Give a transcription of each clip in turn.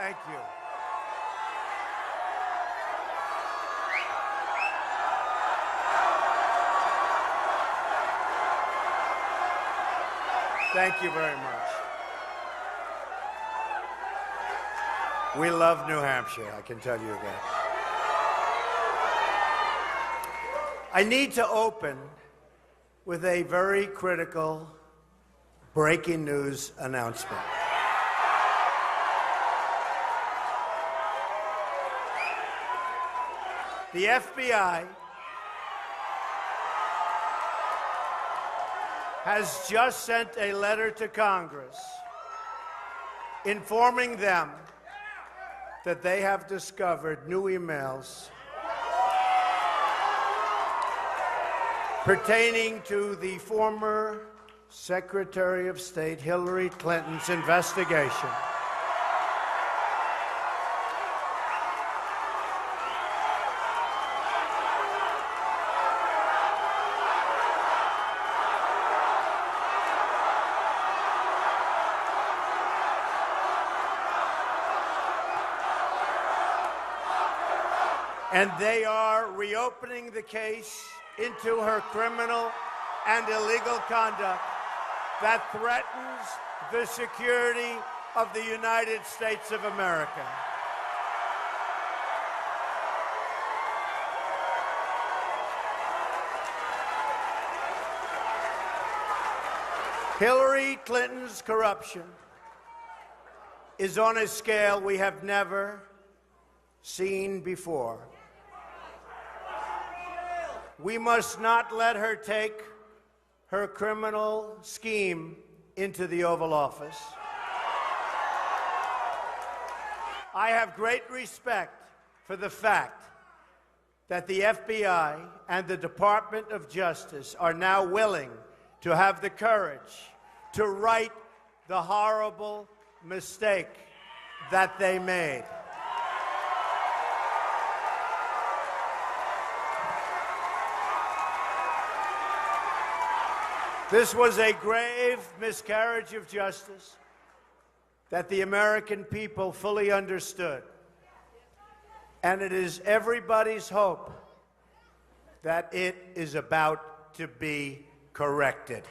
Thank you. Thank you very much. We love New Hampshire, I can tell you that. I need to open with a very critical breaking news announcement. The FBI has just sent a letter to Congress informing them that they have discovered new emails pertaining to the former Secretary of State Hillary Clinton's investigation and they are reopening the case into her criminal and illegal conduct that threatens the security of the United States of America. Hillary Clinton's corruption is on a scale we have never seen before. We must not let her take her criminal scheme into the Oval Office. I have great respect for the fact that the FBI and the Department of Justice are now willing to have the courage to right the horrible mistake that they made. This was a grave miscarriage of justice that the American people fully understood. And it is everybody's hope that it is about to be corrected.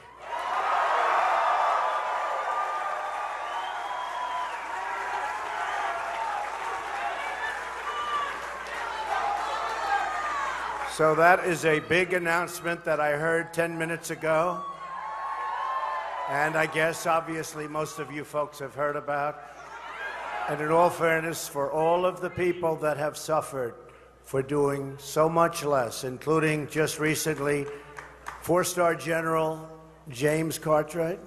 So that is a big announcement that I heard 10 minutes ago. And I guess, obviously, most of you folks have heard about. And in all fairness, for all of the people that have suffered for doing so much less, including just recently, four-star General James Cartwright,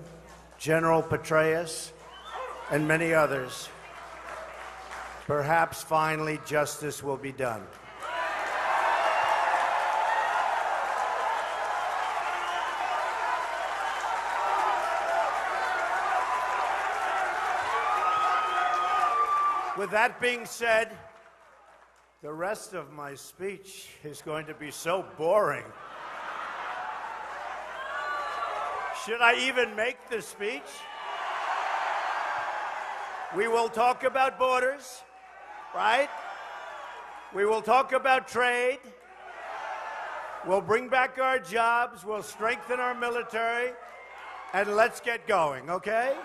General Petraeus, and many others, perhaps finally justice will be done. With that being said, the rest of my speech is going to be so boring. Should I even make the speech? We will talk about borders, right? We will talk about trade. We'll bring back our jobs. We'll strengthen our military. And let's get going, okay?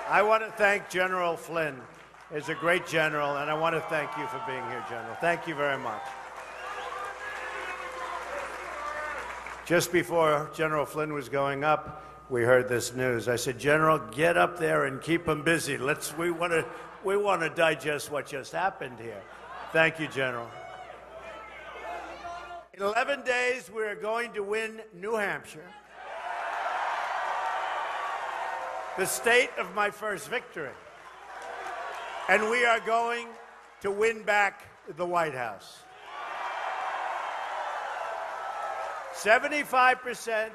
I want to thank General Flynn. He's a great general, and I want to thank you for being here, General. Thank you very much. Just before General Flynn was going up, we heard this news. I said, General, get up there and keep them busy. We want to digest what just happened here. Thank you, General. In 11 days, we are going to win New Hampshire, the state of my first victory. And we are going to win back the White House. 75%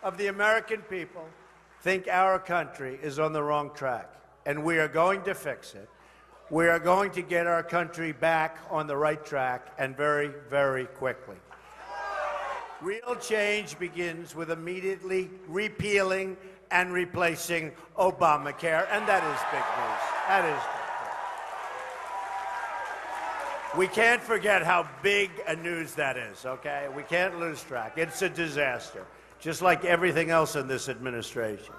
of the American people think our country is on the wrong track, and we are going to fix it. We are going to get our country back on the right track, and very, very quickly. Real change begins with immediately repealing and replacing Obamacare, and that is big news. That is big news. We can't forget how big a news that is, okay? We can't lose track. It's a disaster, just like everything else in this administration.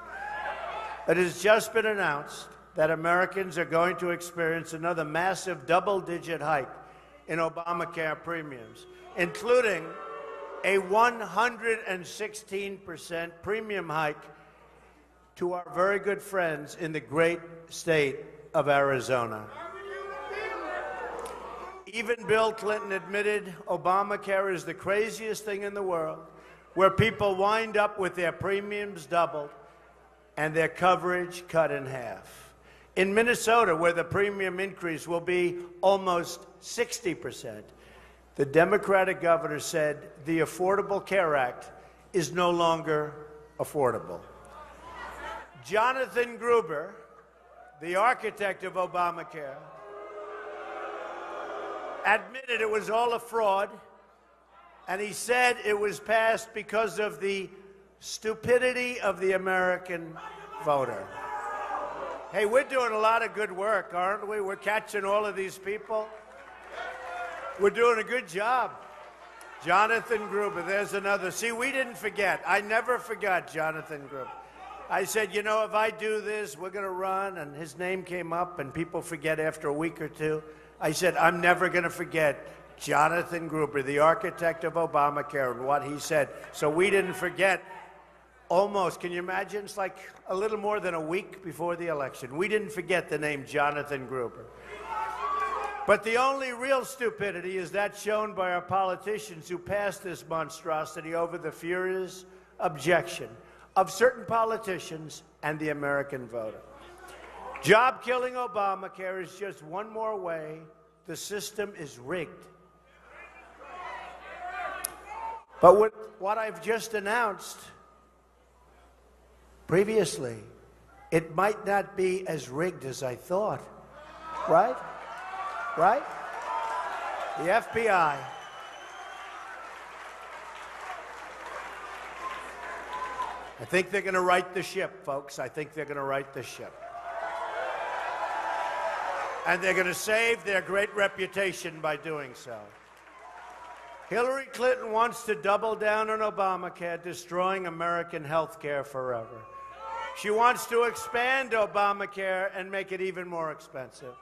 It has just been announced that Americans are going to experience another massive double-digit hike in Obamacare premiums, including a 116% premium hike to our very good friends in the great state of Arizona. Even Bill Clinton admitted Obamacare is the craziest thing in the world, where people wind up with their premiums doubled and their coverage cut in half. In Minnesota, where the premium increase will be almost 60%, the Democratic governor said the Affordable Care Act is no longer affordable. Jonathan Gruber, the architect of Obamacare, admitted it was all a fraud, and he said it was passed because of the stupidity of the American voter. Hey, we're doing a lot of good work, aren't we? We're catching all of these people. We're doing a good job. Jonathan Gruber, there's another. See, we didn't forget. I never forgot Jonathan Gruber. I said, you know, if I do this, we're going to run, and his name came up, and people forget after a week or two. I said, I'm never going to forget Jonathan Gruber, the architect of Obamacare, and what he said. So we didn't forget. Almost, can you imagine? It's like a little more than a week before the election. We didn't forget the name Jonathan Gruber. But the only real stupidity is that shown by our politicians who passed this monstrosity over the furious objection of certain politicians and the American voter. Job-killing Obamacare is just one more way the system is rigged. But with what I've just announced previously, it might not be as rigged as I thought, right? Right? The FBI. I think they're going to right the ship, folks. I think they're going to right the ship. And they're going to save their great reputation by doing so. Hillary Clinton wants to double down on Obamacare, destroying American health care forever. She wants to expand Obamacare and make it even more expensive.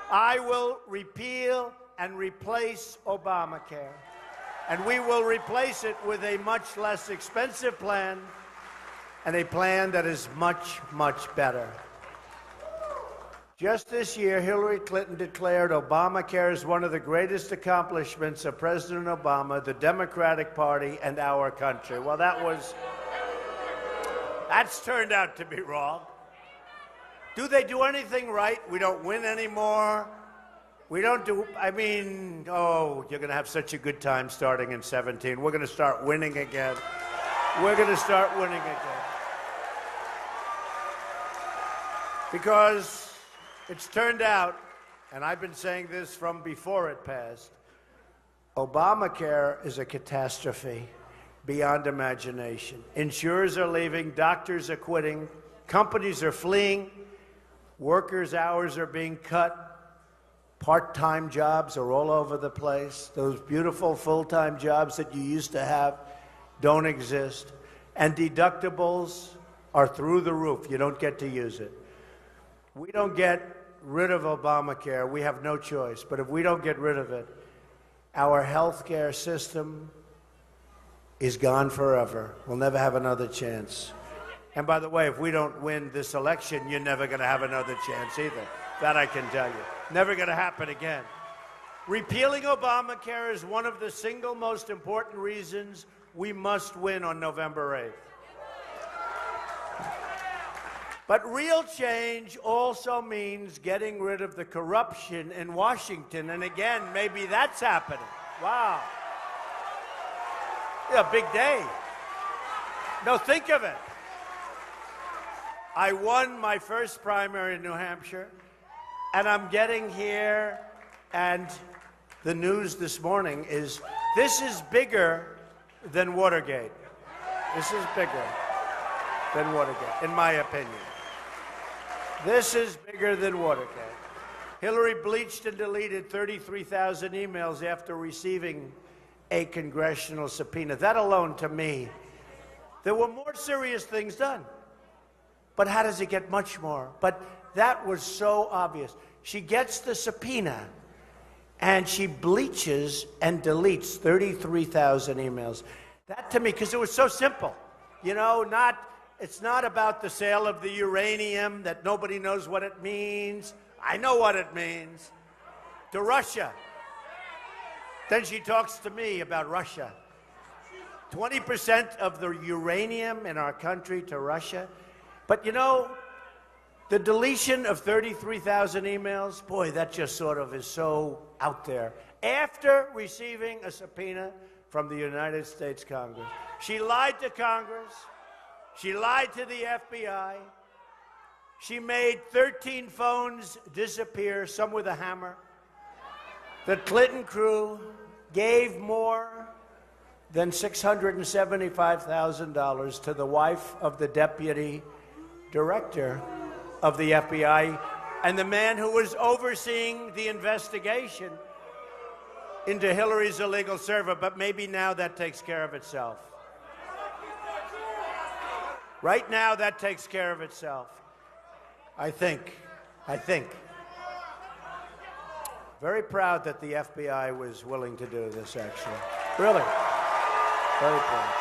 I will repeal and replace Obamacare, and we will replace it with a much less expensive plan and a plan that is much, much better. Just this year, Hillary Clinton declared Obamacare is one of the greatest accomplishments of President Obama, the Democratic Party, and our country. Well, that's turned out to be wrong. Do they do anything right? We don't win anymore. We don't do, I mean, oh, you're going to have such a good time starting in 17. We're going to start winning again. We're going to start winning again. Because it's turned out, and I've been saying this from before it passed, Obamacare is a catastrophe beyond imagination. Insurers are leaving, doctors are quitting, companies are fleeing, workers' hours are being cut, part-time jobs are all over the place. Those beautiful full-time jobs that you used to have don't exist. And deductibles are through the roof. You don't get to use it. We don't get rid of Obamacare. We have no choice. But if we don't get rid of it, our health care system is gone forever. We'll never have another chance. And by the way, if we don't win this election, you're never going to have another chance either. That I can tell you. Never going to happen again. Repealing Obamacare is one of the single most important reasons we must win on November 8th. But real change also means getting rid of the corruption in Washington. And again, maybe that's happening. Wow. Yeah, big day. No, think of it. I won my first primary in New Hampshire, and I'm getting here, and the news this morning is this is bigger than Watergate. This is bigger than Watergate, in my opinion. This is bigger than Watergate. Hillary bleached and deleted 33,000 emails after receiving a congressional subpoena. That alone, to me, there were more serious things done. But how does it get much more? But that was so obvious. She gets the subpoena, and she bleaches and deletes 33,000 emails. That, to me, because it was so simple. You know, it's not about the sale of the uranium that nobody knows what it means. I know what it means. To Russia. Then she talks to me about Russia. 20% of the uranium in our country to Russia. But you know, the deletion of 33,000 emails, boy, that just sort of is so out there. After receiving a subpoena from the United States Congress. She lied to Congress. She lied to the FBI. She made 13 phones disappear, some with a hammer. The Clinton crew gave more than $675,000 to the wife of the deputy director of the FBI and the man who was overseeing the investigation into Hillary's illegal server, but maybe now that takes care of itself. Right now, that takes care of itself. I think. Very proud that the FBI was willing to do this, actually. Really. Very proud.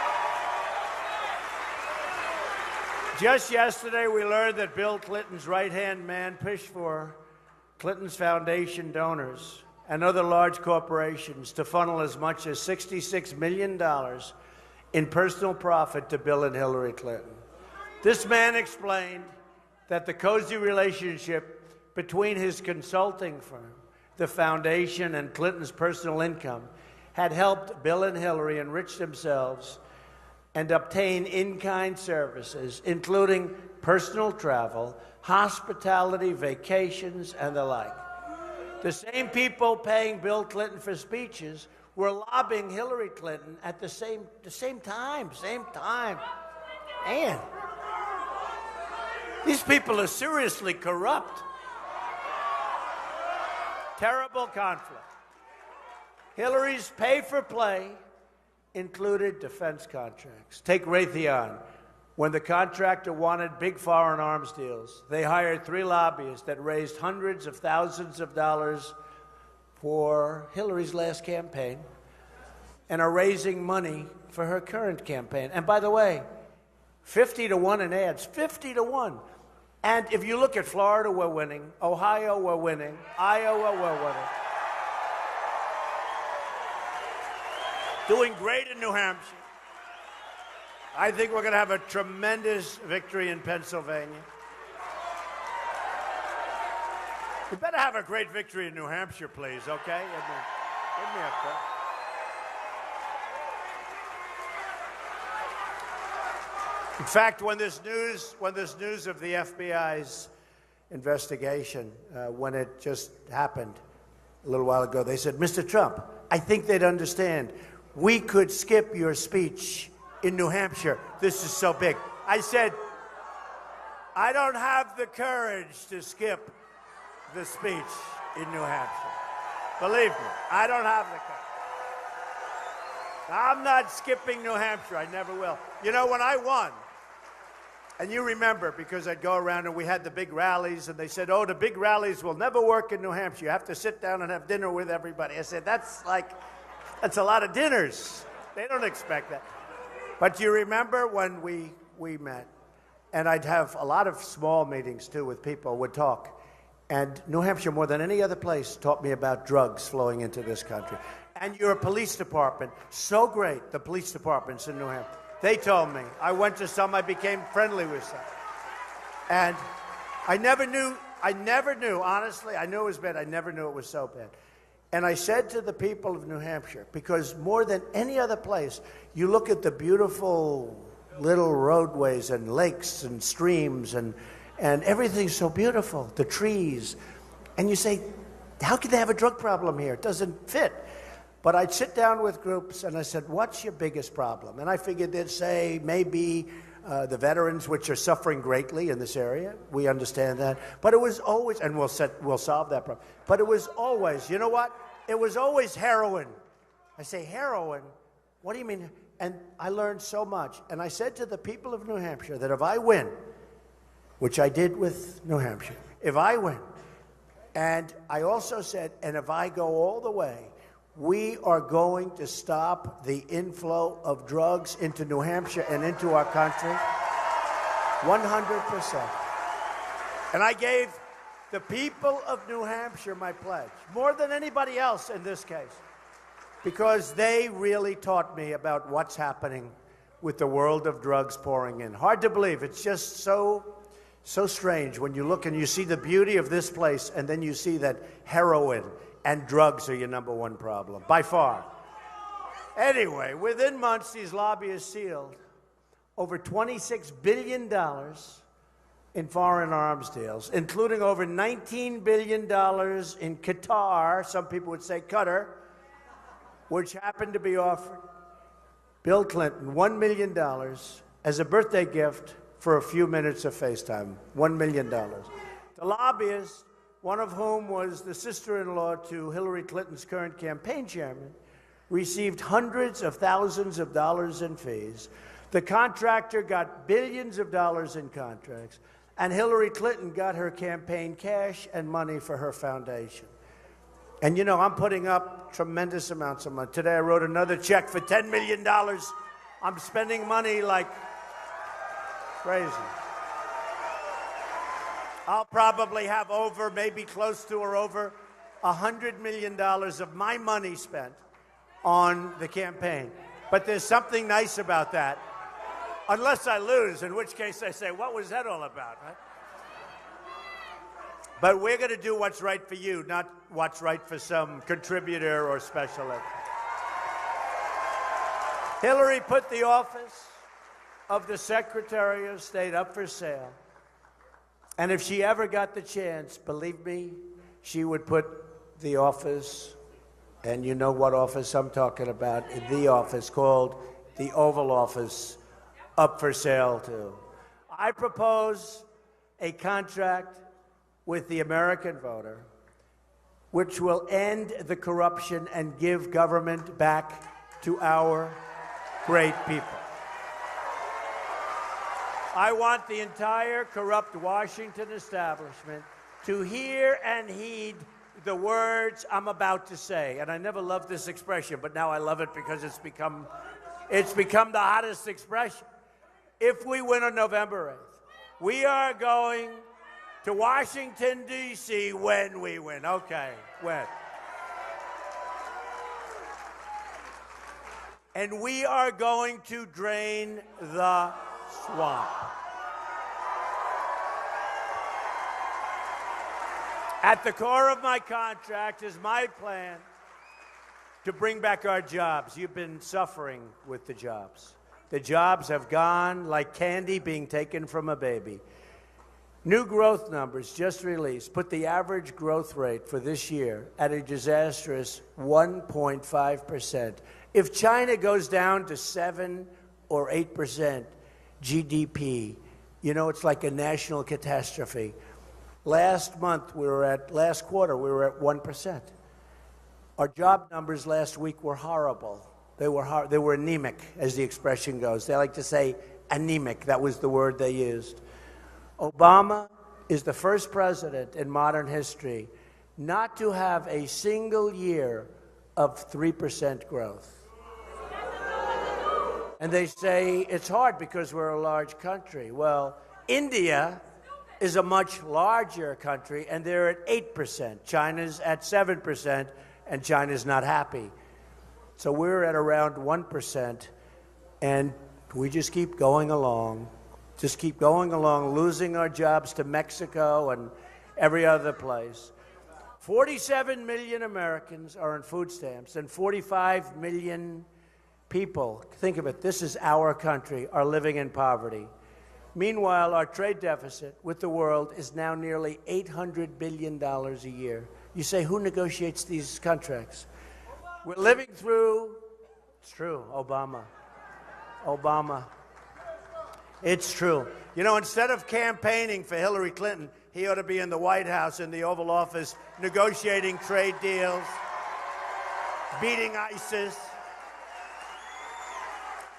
Just yesterday, we learned that Bill Clinton's right-hand man pushed for Clinton's foundation donors and other large corporations to funnel as much as $66 million in personal profit to Bill and Hillary Clinton. This man explained that the cozy relationship between his consulting firm, the foundation, and Clinton's personal income had helped Bill and Hillary enrich themselves and obtain in-kind services, including personal travel, hospitality, vacations, and the like. The same people paying Bill Clinton for speeches were lobbying Hillary Clinton at the same time. Man, these people are seriously corrupt. Terrible conflict. Hillary's pay-for-play included defense contracts. Take Raytheon. When the contractor wanted big foreign arms deals, they hired 3 lobbyists that raised hundreds of thousands of dollars for Hillary's last campaign and are raising money for her current campaign. And by the way, 50 to 1 in ads, 50 to 1. And if you look at Florida, we're winning. Ohio, we're winning. Iowa, we're winning. Doing great in New Hampshire. I think we're going to have a tremendous victory in Pennsylvania. We better have a great victory in New Hampshire, please, okay? Give me up there. In fact, when this news of the FBI's investigation, when it just happened a little while ago, they said, Mr. Trump, I think they'd understand. We could skip your speech in New Hampshire. This is so big. I said, I don't have the courage to skip the speech in New Hampshire. Believe me, I don't have the courage. I'm not skipping New Hampshire. I never will. You know, when I won, and you remember, because I'd go around and we had the big rallies, and they said, oh, the big rallies will never work in New Hampshire. You have to sit down and have dinner with everybody. I said, that's a lot of dinners. They don't expect that. But you remember when we met, and I'd have a lot of small meetings, too, with people, would talk. And New Hampshire, more than any other place, taught me about drugs flowing into this country. And your police department, so great, the police departments in New Hampshire. They told me. I went to some, I became friendly with some. And I never knew, honestly, I knew it was bad. I never knew it was so bad. And I said to the people of New Hampshire, because more than any other place, you look at the beautiful little roadways and lakes and streams and everything's so beautiful, the trees. And you say, how can they have a drug problem here? It doesn't fit. But I'd sit down with groups and I said, what's your biggest problem? And I figured they'd say maybe the veterans, which are suffering greatly in this area. We understand that. But it was always, and we'll solve that problem. But it was always, you know what? It was always heroin. I say, heroin? What do you mean? And I learned so much. And I said to the people of New Hampshire that if I win, which I did with New Hampshire, if I win, and I also said, and if I go all the way, we are going to stop the inflow of drugs into New Hampshire and into our country 100%. And I gave the people of New Hampshire my pledge, more than anybody else in this case, because they really taught me about what's happening with the world of drugs pouring in. Hard to believe. It's just so strange when you look and you see the beauty of this place, and then you see that heroin and drugs are your number one problem, by far. Anyway, within months, these lobbyists sealed over $26 billion in foreign arms deals, including over $19 billion in Qatar, some people would say Qatar, which happened to be offered Bill Clinton $1 million as a birthday gift for a few minutes of FaceTime. $1 million. The lobbyists, one of whom was the sister-in-law to Hillary Clinton's current campaign chairman, received hundreds of thousands of dollars in fees. The contractor got billions of dollars in contracts, and Hillary Clinton got her campaign cash and money for her foundation. And you know, I'm putting up tremendous amounts of money. Today I wrote another check for $10 million. I'm spending money like crazy. I'll probably have over, maybe close to or over $100 million of my money spent on the campaign. But there's something nice about that. Unless I lose, in which case I say, what was that all about, right? But we're going to do what's right for you, not what's right for some contributor or special interest. Hillary put the office of the Secretary of State up for sale. And if she ever got the chance, believe me, she would put the office, and you know what office I'm talking about, the office called the Oval Office, up for sale too. I propose a contract with the American voter, which will end the corruption and give government back to our great people. I want the entire corrupt Washington establishment to hear and heed the words I'm about to say. And I never loved this expression, but now I love it because it's become the hottest expression. If we win on November 8th, we are going to Washington, D.C. when we win. Okay, when? And we are going to drain the swamp. At the core of my contract is my plan to bring back our jobs. You've been suffering with the jobs. The jobs have gone like candy being taken from a baby. New growth numbers just released put the average growth rate for this year at a disastrous 1.5%. If China goes down to 7 or 8% GDP, you know, it's like a national catastrophe. Last quarter, we were at 1%. Our job numbers last week were horrible. They were anemic, as the expression goes. They like to say anemic. That was the word they used. Obama is the first president in modern history not to have a single year of 3% growth. And they say it's hard because we're a large country. Well, India is a much larger country, and they're at 8%. China's at 7%, and China's not happy. So we're at around 1%, and we just keep going along. Just keep going along, losing our jobs to Mexico and every other place. 47 million Americans are on food stamps, and 45 million people, think of it, this is our country, are living in poverty. Meanwhile, our trade deficit with the world is now nearly $800 billion a year. You say, who negotiates these contracts? We're living through, it's true, Obama. It's true. You know, instead of campaigning for Hillary Clinton, he ought to be in the White House, in the Oval Office, negotiating trade deals, beating ISIS,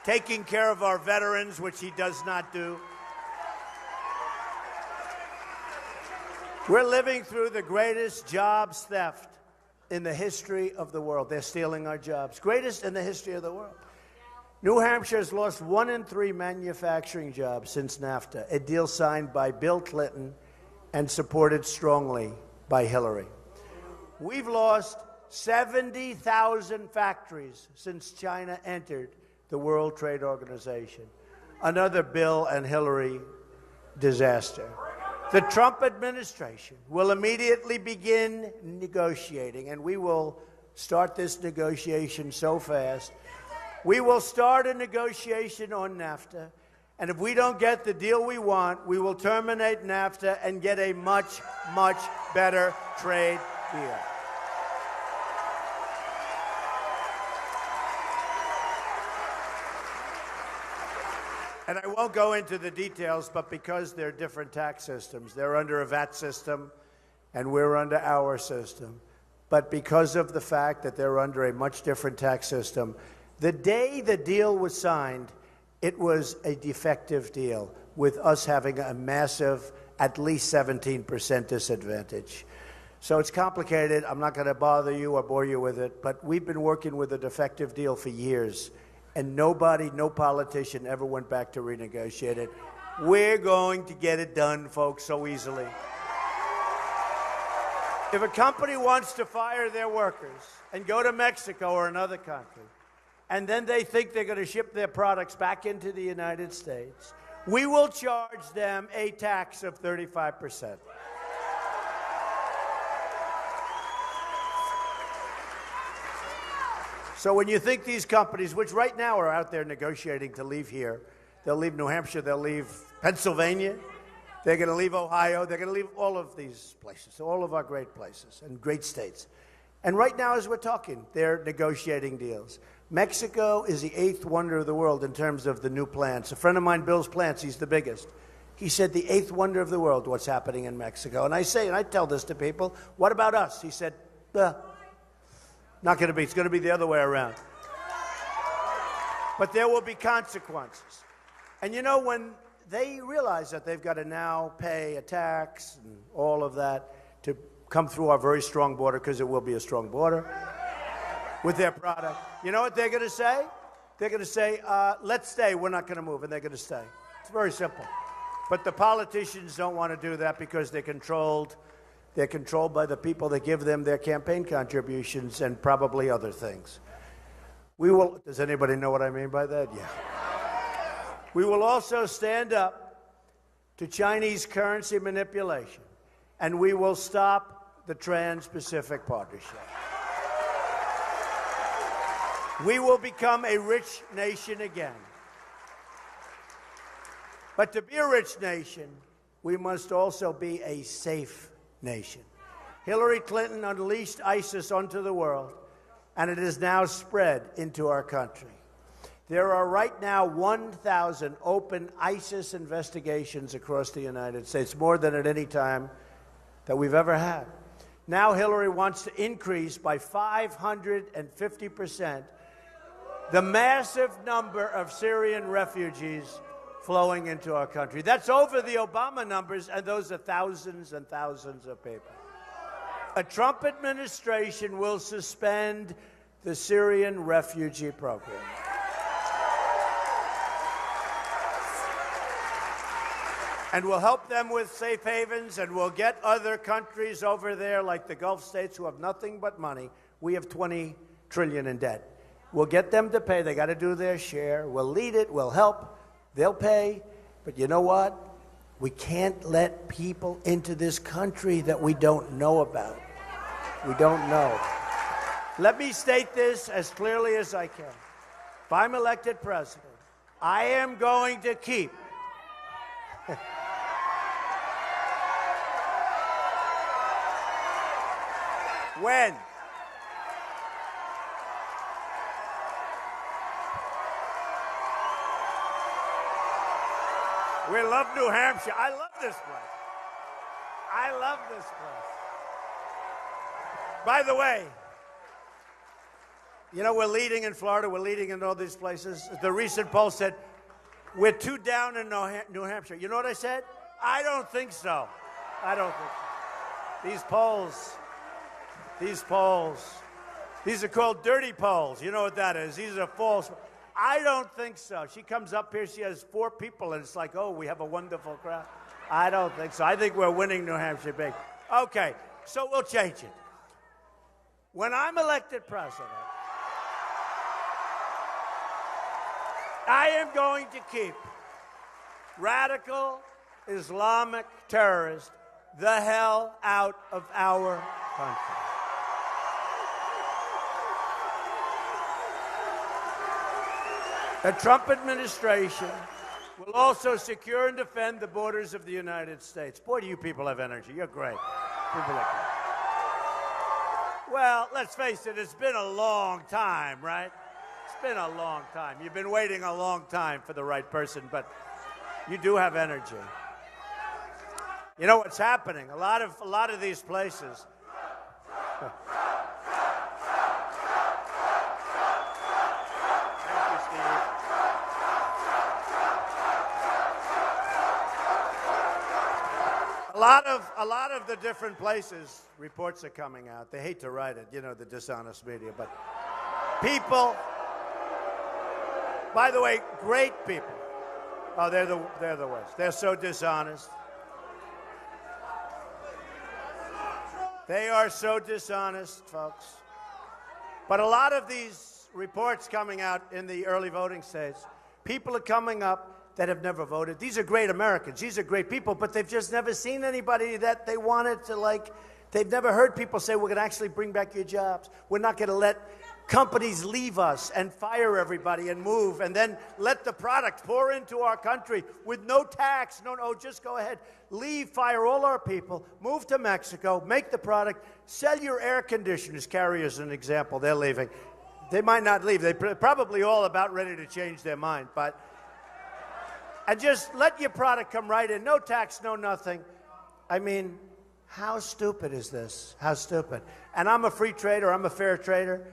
taking care of our veterans, which he does not do. We're living through the greatest jobs theft in the history of the world. They're stealing our jobs. Greatest in the history of the world. New Hampshire has lost 1 in 3 manufacturing jobs since NAFTA, a deal signed by Bill Clinton and supported strongly by Hillary. We've lost 70,000 factories since China entered the World Trade Organization. Another Bill and Hillary disaster. The Trump administration will immediately begin negotiating, and we will start this negotiation so fast. We will start a negotiation on NAFTA, and if we don't get the deal we want, we will terminate NAFTA and get a much, much better trade deal. And I won't go into the details, but because they're different tax systems, they're under a VAT system, and we're under our system. But because of the fact that they're under a much different tax system, the day the deal was signed, it was a defective deal, with us having a massive, at least 17% disadvantage. So it's complicated. I'm not going to bother you or bore you with it, but we've been working with a defective deal for years. And nobody, no politician ever went back to renegotiate it. We're going to get it done, folks, so easily. If a company wants to fire their workers and go to Mexico or another country, and then they think they're going to ship their products back into the United States, we will charge them a tax of 35%. So when you think these companies, which right now are out there negotiating to leave here, they'll leave New Hampshire, they'll leave Pennsylvania, they're going to leave Ohio, they're going to leave all of these places, all of our great places and great states. And right now, as we're talking, they're negotiating deals. Mexico is the 8th wonder of the world in terms of the new plants. A friend of mine, Bill's Plants, he's the biggest. He said the 8th wonder of the world, what's happening in Mexico. And I say, and I tell this to people, what about us? He said, not going to be. It's going to be the other way around. But there will be consequences. And you know, when they realize that they've got to now pay a tax and all of that to come through our very strong border, because it will be a strong border, with their product, you know what they're going to say? They're going to say, let's stay. We're not going to move. And they're going to stay. It's very simple. But the politicians don't want to do that because they're controlled. They're controlled by the people that give them their campaign contributions and probably other things. We will, does anybody know what I mean by that? Yeah. We will also stand up to Chinese currency manipulation, and we will stop the Trans-Pacific Partnership. We will become a rich nation again. But to be a rich nation, we must also be a safe nation. Hillary Clinton unleashed ISIS onto the world, and it has now spread into our country. There are right now 1,000 open ISIS investigations across the United States, more than at any time that we've ever had. Now Hillary wants to increase by 550% the massive number of Syrian refugees flowing into our country. That's over the Obama numbers, and those are thousands and thousands of people. A Trump administration will suspend the Syrian refugee program. And we'll help them with safe havens, and we'll get other countries over there, like the Gulf states, who have nothing but money. We have $20 trillion in debt. We'll get them to pay. They got to do their share. We'll lead it. We'll help. They'll pay, but you know what? We can't let people into this country that we don't know about. We don't know. Let me state this as clearly as I can. If I'm elected president, I am going to keep We love New Hampshire. I love this place. I love this place. By the way, you know, we're leading in Florida. We're leading in all these places. The recent poll said we're 2 down in New Hampshire. You know what I said? I don't think so. I don't think so. These polls, these are called dirty polls. You know what that is. These are false. I don't think so. She comes up here, she has 4 people, and it's like, oh, we have a wonderful crowd. I don't think so. I think we're winning New Hampshire big. Okay, so we'll change it. When I'm elected president, I am going to keep radical Islamic terrorists the hell out of our country. The Trump administration will also secure and defend the borders of the United States. Boy, do you people have energy. You're great. People are great. Well, let's face it, it's been a long time, right? It's been a long time. You've been waiting a long time for the right person, but you do have energy. You know what's happening? A lot of these places. Thank you, Steve. A lot of the different places, reports are coming out. They hate to write it, you know, the dishonest media, but people. By the way, great people. Oh, they're the worst. They're so dishonest. They are so dishonest, folks. But a lot of these reports coming out in the early voting states, people are coming up that have never voted. These are great Americans. These are great people, but they've just never seen anybody that they wanted to, like, they've never heard people say, we're going to actually bring back your jobs. We're not going to let companies leave us and fire everybody and move and then let the product pour into our country with no tax. No, just go ahead. Leave, fire all our people, move to Mexico, make the product, sell your air conditioners. Carrier is an example. They're leaving. They might not leave. They're probably all about ready to change their mind. And just let your product come right in. No tax, no nothing. I mean, how stupid is this? How stupid? And I'm a free trader. I'm a fair trader.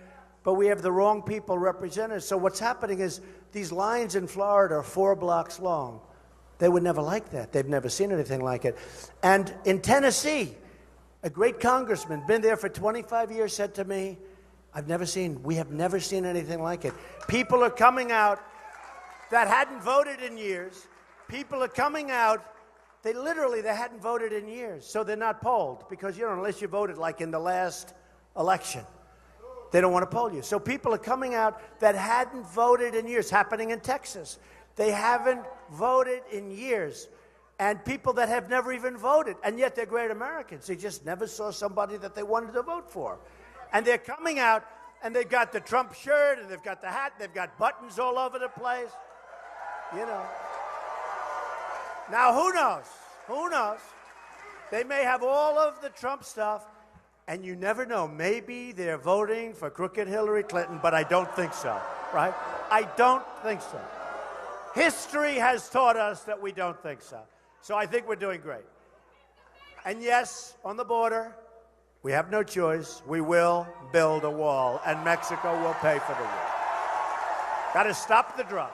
But we have the wrong people represented. So what's happening is these lines in Florida are 4 blocks long. They would never like that. They've never seen anything like it. And in Tennessee, a great congressman, been there for 25 years, said to me, we have never seen anything like it. People are coming out that hadn't voted in years. People are coming out, they hadn't voted in years. So they're not polled because, you know, unless you voted like in the last election, they don't want to poll you. So people are coming out that hadn't voted in years, happening in Texas. They haven't voted in years. And people that have never even voted, and yet they're great Americans. They just never saw somebody that they wanted to vote for. And they're coming out, and they've got the Trump shirt, and they've got the hat, they've got buttons all over the place. You know. Now, who knows? Who knows? They may have all of the Trump stuff, and you never know. Maybe they're voting for crooked Hillary Clinton, but I don't think so, right? I don't think so. History has taught us that we don't think so. So I think we're doing great. And yes, on the border, we have no choice. We will build a wall, and Mexico will pay for the wall. Got to stop the drugs.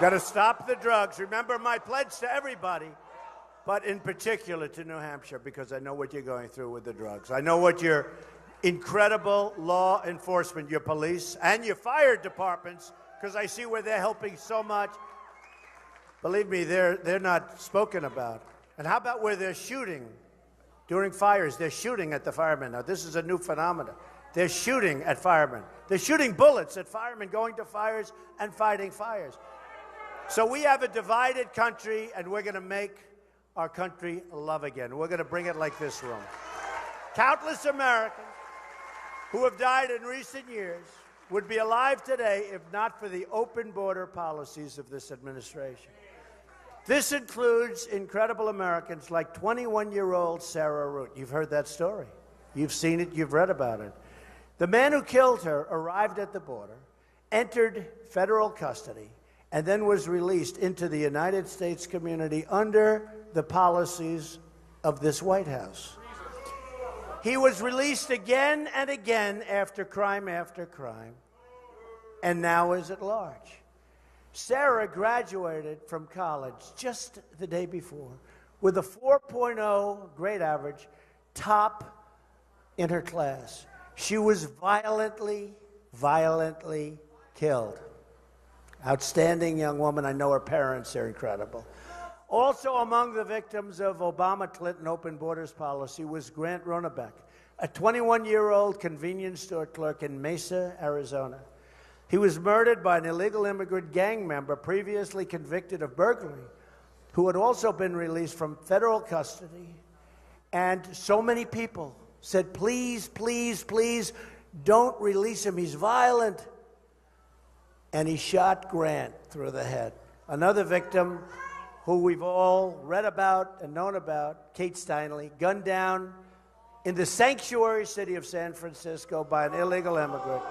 Got to stop the drugs. Remember my pledge to everybody, but in particular to New Hampshire, because I know what you're going through with the drugs. I know what your incredible law enforcement, your police, and your fire departments, because I see where they're helping so much. Believe me, they're not spoken about. And how about where they're shooting during fires? They're shooting at the firemen. Now, this is a new phenomenon. They're shooting at firemen. They're shooting bullets at firemen going to fires and fighting fires. So we have a divided country, and we're going to make our country love again. We're going to bring it like this room. Countless Americans who have died in recent years would be alive today if not for the open border policies of this administration. This includes incredible Americans like 21-year-old Sarah Root. You've heard that story. You've seen it. You've read about it. The man who killed her arrived at the border, entered federal custody, and then was released into the United States community under the policies of this White House. He was released again and again after crime, and now is at large. Sarah graduated from college just the day before with a 4.0 grade average, top in her class. She was violently killed. Outstanding young woman. I know her parents are incredible. Also among the victims of Obama-Clinton open borders policy was Grant Ronebeck, a 21-year-old convenience store clerk in Mesa, Arizona. He was murdered by an illegal immigrant gang member previously convicted of burglary, who had also been released from federal custody. And so many people said, please, please, please, don't release him. He's violent. And he shot Grant through the head. Another victim who we've all read about and known about, Kate Steinle, gunned down in the sanctuary city of San Francisco by an illegal immigrant.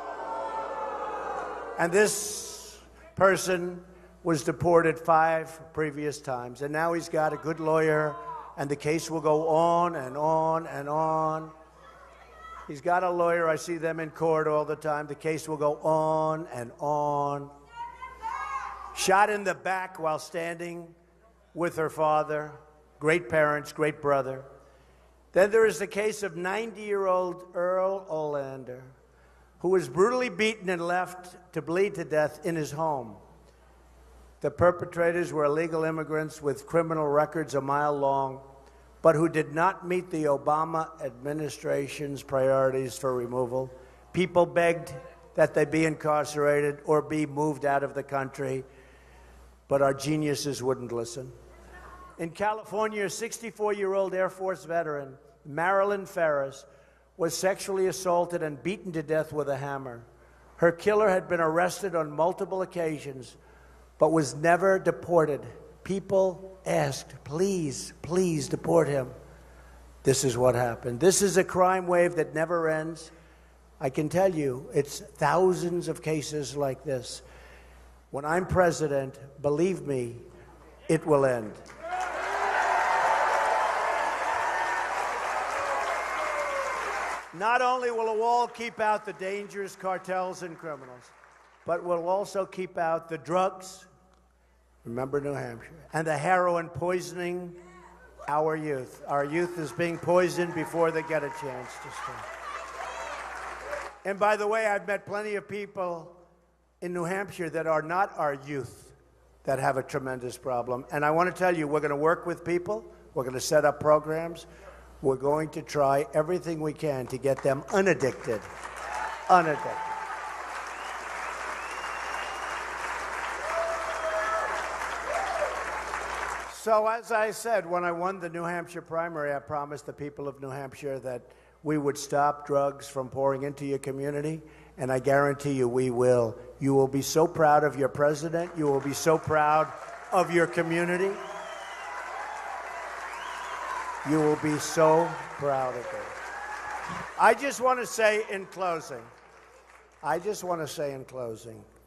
And this person was deported 5 previous times. And now he's got a good lawyer, and the case will go on and on and on. He's got a lawyer. I see them in court all the time. The case will go on and on. Shot in the back while standing with her father. Great parents, great brother. Then there is the case of 90-year-old Earl Olander, who was brutally beaten and left to bleed to death in his home. The perpetrators were illegal immigrants with criminal records a mile long, but who did not meet the Obama administration's priorities for removal. People begged that they be incarcerated or be moved out of the country, but our geniuses wouldn't listen. In California, a 64-year-old Air Force veteran, Marilyn Ferris, was sexually assaulted and beaten to death with a hammer. Her killer had been arrested on multiple occasions, but was never deported. People asked, please, please deport him. This is what happened. This is a crime wave that never ends. I can tell you, it's thousands of cases like this. When I'm president, believe me, it will end. Not only will a wall keep out the dangerous cartels and criminals, but will also keep out the drugs, remember New Hampshire, and the heroin poisoning our youth. Our youth is being poisoned before they get a chance to start. And by the way, I've met plenty of people in New Hampshire that are not our youth that have a tremendous problem. And I want to tell you, we're going to work with people. We're going to set up programs. We're going to try everything we can to get them unaddicted. Unaddicted. So as I said, when I won the New Hampshire primary, I promised the people of New Hampshire that we would stop drugs from pouring into your community, and I guarantee you we will. You will be so proud of your president. You will be so proud of your community. You will be so proud of it. I just want to say in closing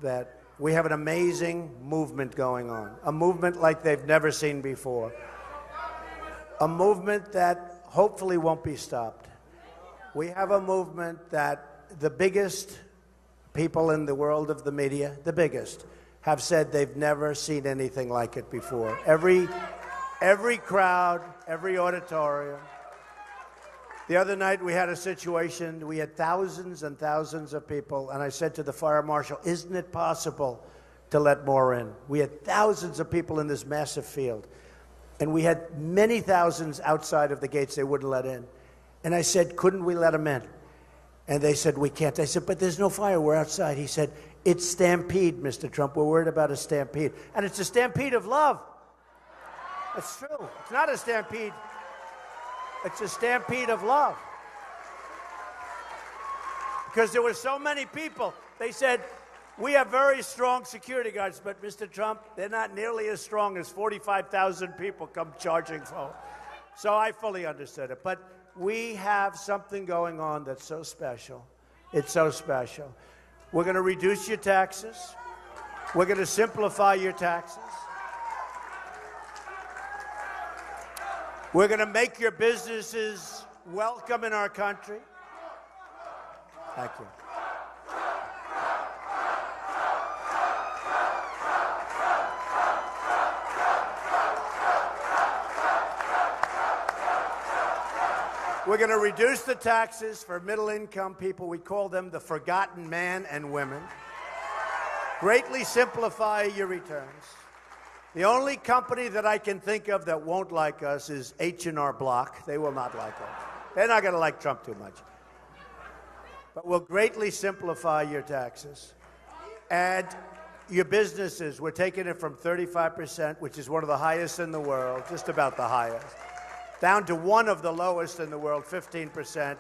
that we have an amazing movement going on, a movement like they've never seen before, a movement that hopefully won't be stopped. We have a movement that the biggest people in the world of the media, the biggest, have said they've never seen anything like it before. Every crowd, every auditorium. The other night we had a situation, we had thousands and thousands of people, and I said to the fire marshal, isn't it possible to let more in? We had thousands of people in this massive field, and we had many thousands outside of the gates they wouldn't let in. And I said, couldn't we let them in? And they said, we can't. I said, but there's no fire, we're outside. He said, it's stampede, Mr. Trump, we're worried about a stampede. And it's a stampede of love. It's true. It's not a stampede. It's a stampede of love. Because there were so many people. They said, we have very strong security guards, but Mr. Trump, they're not nearly as strong as 45,000 people come charging forward. So I fully understood it. But we have something going on that's so special. It's so special. We're going to reduce your taxes. We're going to simplify your taxes. We're going to make your businesses welcome in our country. Thank you. We're going to reduce the taxes for middle-income people. We call them the forgotten man and women. Greatly simplify your returns. The only company that I can think of that won't like us is H&R Block. They will not like us. They're not going to like Trump too much. But we'll greatly simplify your taxes. And your businesses, we're taking it from 35%, which is one of the highest in the world, just about the highest, down to one of the lowest in the world, 15%.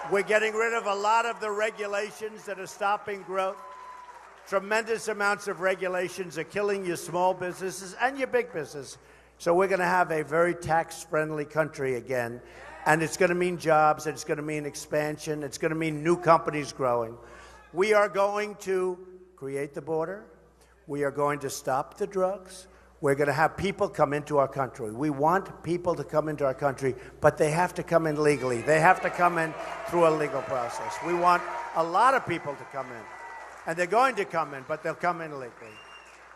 We're getting rid of a lot of the regulations that are stopping growth. Tremendous amounts of regulations are killing your small businesses and your big business. So we're going to have a very tax-friendly country again. And it's going to mean jobs. It's going to mean expansion. It's going to mean new companies growing. We are going to create the border. We are going to stop the drugs. We're going to have people come into our country. We want people to come into our country, but they have to come in legally. They have to come in through a legal process. We want a lot of people to come in. And they're going to come in, but they'll come in legally.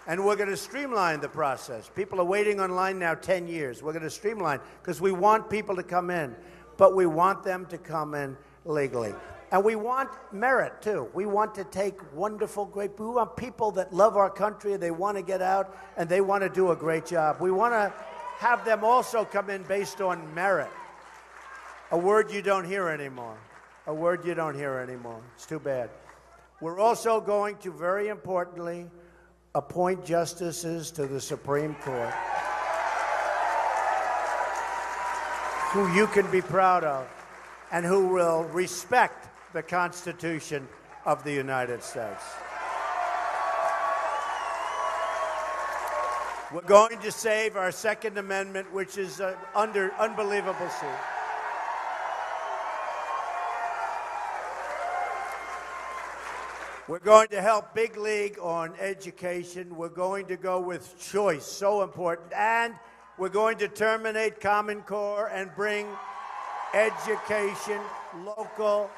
And we're going to streamline the process. People are waiting online now 10 years. We're going to streamline because we want people to come in, but we want them to come in legally. And we want merit, too. We want to take wonderful, great, we want people that love our country, they want to get out, and they want to do a great job. We want to have them also come in based on merit. A word you don't hear anymore. A word you don't hear anymore. It's too bad. We're also going to, very importantly, appoint justices to the Supreme Court who you can be proud of and who will respect the Constitution of the United States. We're going to save our Second Amendment, which is under unbelievable siege. We're going to help Big League on education. We're going to go with choice, so important. And we're going to terminate Common Core and bring education local.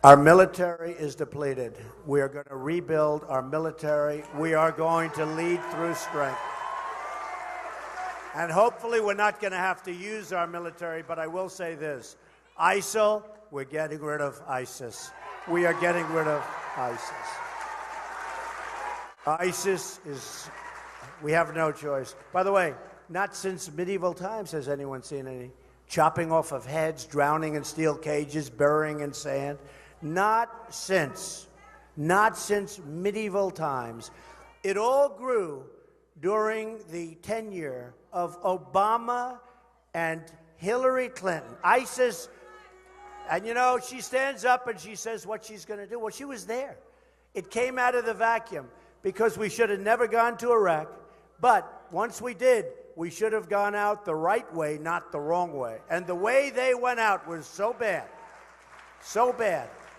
Our military is depleted. We are going to rebuild our military. We are going to lead through strength. And hopefully we're not going to have to use our military, but I will say this. ISIL, we're getting rid of ISIS. We are getting rid of ISIS. ISIS is, we have no choice. By the way, not since medieval times has anyone seen any chopping off of heads, drowning in steel cages, burying in sand. Not since medieval times. It all grew during the tenure of Obama and Hillary Clinton. ISIS, and you know, she stands up and she says what she's going to do. Well, she was there. It came out of the vacuum because we should have never gone to Iraq. But once we did, we should have gone out the right way, not the wrong way. And the way they went out was so bad,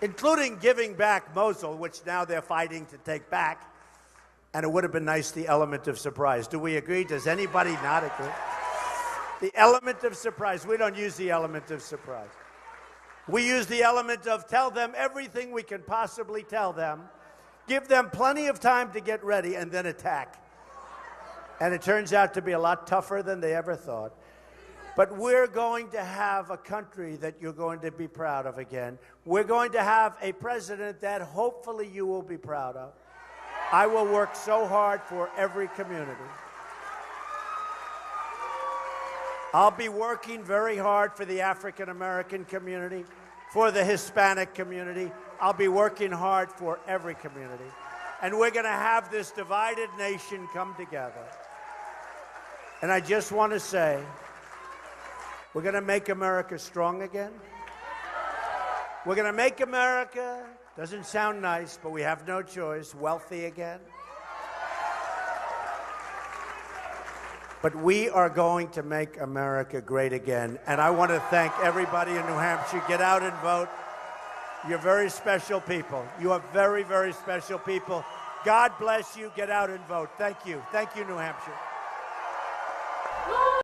including giving back Mosul, which now they're fighting to take back. And it would have been nice, the element of surprise. Do we agree? Does anybody not agree? The element of surprise. We don't use the element of surprise. We use the element of tell them everything we can possibly tell them, give them plenty of time to get ready, and then attack. And it turns out to be a lot tougher than they ever thought. But we're going to have a country that you're going to be proud of again. We're going to have a president that hopefully you will be proud of. I will work so hard for every community. I'll be working very hard for the African American community, for the Hispanic community. I'll be working hard for every community. And we're going to have this divided nation come together. And I just want to say, we're going to make America strong again. We're going to make America, doesn't sound nice, but we have no choice, wealthy again. But we are going to make America great again. And I want to thank everybody in New Hampshire. Get out and vote. You're very special people. You are very, very special people. God bless you. Get out and vote. Thank you. Thank you, New Hampshire.